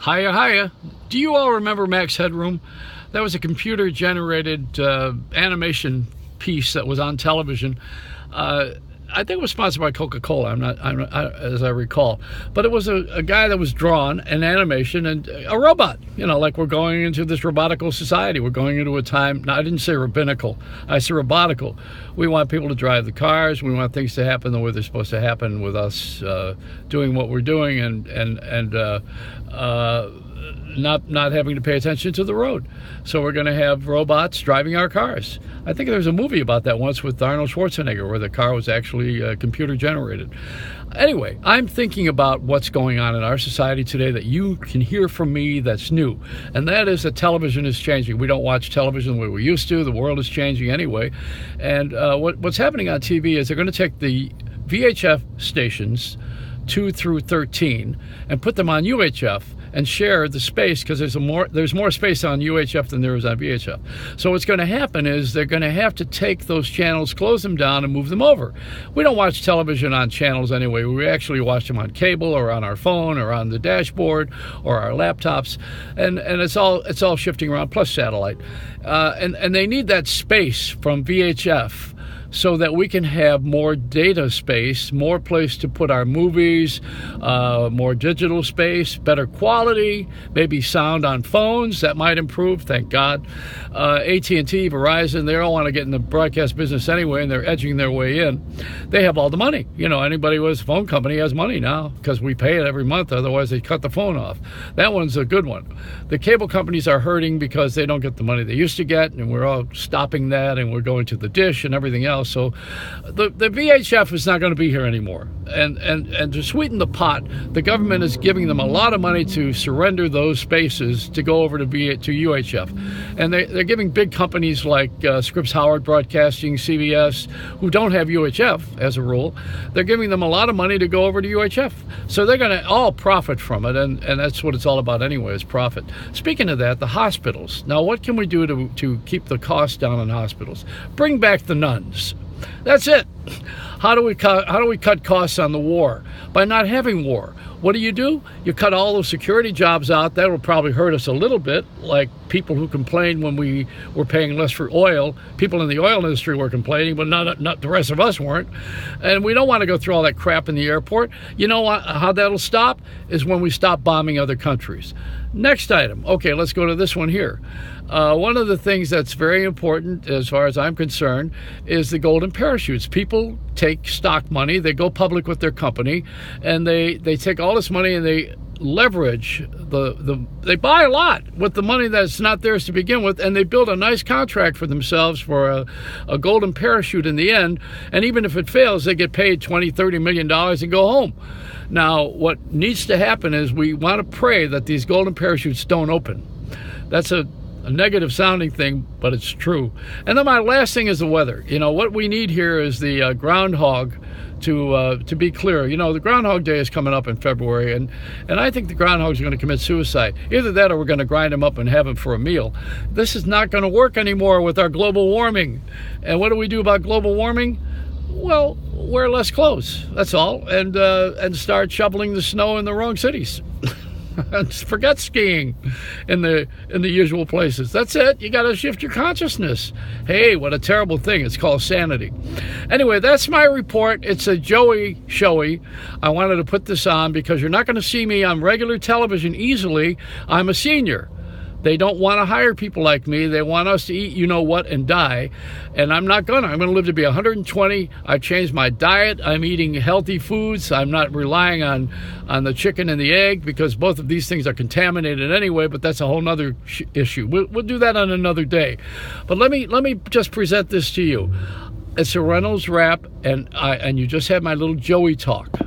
Hiya, hiya. Do you all remember Max Headroom? That was a computer-generated animation piece that was on television. I think it was sponsored by Coca-Cola, as I recall. But it was a guy that was drawn, an animation, and a robot. You know, like we're going into this robotical society. We're going into a time, no, I didn't say rabbinical, I said robotical. We want people to drive the cars. We want things to happen the way they're supposed to happen with us doing what we're doing and not having to pay attention to the road. So we're going to have robots driving our cars. I think there was a movie about that once with Arnold Schwarzenegger where the car was actually computer generated. Anyway, I'm thinking about what's going on in our society today that you can hear from me that's new. And that is that television is changing. We don't watch television the way we used to. The world is changing anyway. And what's happening on TV is they're going to take the VHF stations 2 through 13 and put them on UHF and share the space, because there's more space on UHF than there is on VHF. So what's going to happen is they're going to have to take those channels, close them down, and move them over. We don't watch television on channels anyway. We actually watch them on cable or on our phone or on the dashboard or our laptops, and it's all shifting around, plus satellite. And they need that space from VHF so that we can have more data space, more place to put our movies, more digital space, better quality, maybe sound on phones. That might improve, thank God. AT&T, Verizon, they all want to get in the broadcast business anyway, and they're edging their way in. They have all the money. You know, anybody who has a phone company has money now because we pay it every month, otherwise they cut the phone off. That one's a good one. The cable companies are hurting because they don't get the money they used to get, and we're all stopping that, and we're going to the dish and everything else. So the VHF is not going to be here anymore. And to sweeten the pot, the government is giving them a lot of money to surrender those spaces to go over to UHF. And they're giving big companies like Scripps Howard Broadcasting, CBS, who don't have UHF as a rule, they're giving them a lot of money to go over to UHF. So they're going to all profit from it, and that's what it's all about anyway, is profit. Speaking of that, the hospitals. Now, what can we do to keep the cost down in hospitals? Bring back the nuns. That's it. How do we cut costs on the war? By not having war. What do? You cut all those security jobs out. That will probably hurt us a little bit, like people who complained when we were paying less for oil. People in the oil industry were complaining, but not the rest of us weren't. And we don't want to go through all that crap in the airport. You know how that'll stop? Is when we stop bombing other countries. Next item. Okay, let's go to this one here. One of the things that's very important, as far as I'm concerned, is the golden parachutes. People take stock money, they go public with their company, and they take all this money and they leverage they buy a lot with the money that's not theirs to begin with, and they build a nice contract for themselves for a golden parachute in the end. And even if it fails, they get paid $20-30 million and go home. Now, what needs to happen is we want to pray that these golden parachutes don't open. That's a negative sounding thing, but it's true. And then my last thing is the weather. You know, what we need here is the groundhog to be clear. You know, the Groundhog Day is coming up in February, and I think the groundhogs are going to commit suicide. Either that or we're going to grind them up and have them for a meal. This is not going to work anymore with our global warming. And what do we do about global warming? Well, wear less clothes, that's all, and start shoveling the snow in the wrong cities. And forget skiing in the usual places. That's it. You got to shift your consciousness. Hey, what a terrible thing. It's called sanity. Anyway, that's my report. It's a Joey showy. I wanted to put this on because you're not going to see me on regular television easily. I'm a senior. They don't want to hire people like me. They want us to eat you-know-what and die. And I'm not going to. I'm going to live to be 120. I've changed my diet. I'm eating healthy foods. I'm not relying on the chicken and the egg, because both of these things are contaminated anyway, but that's a whole other issue. We'll do that on another day. But let me just present this to you. It's a Reynolds rap, and you just had my little Joey talk.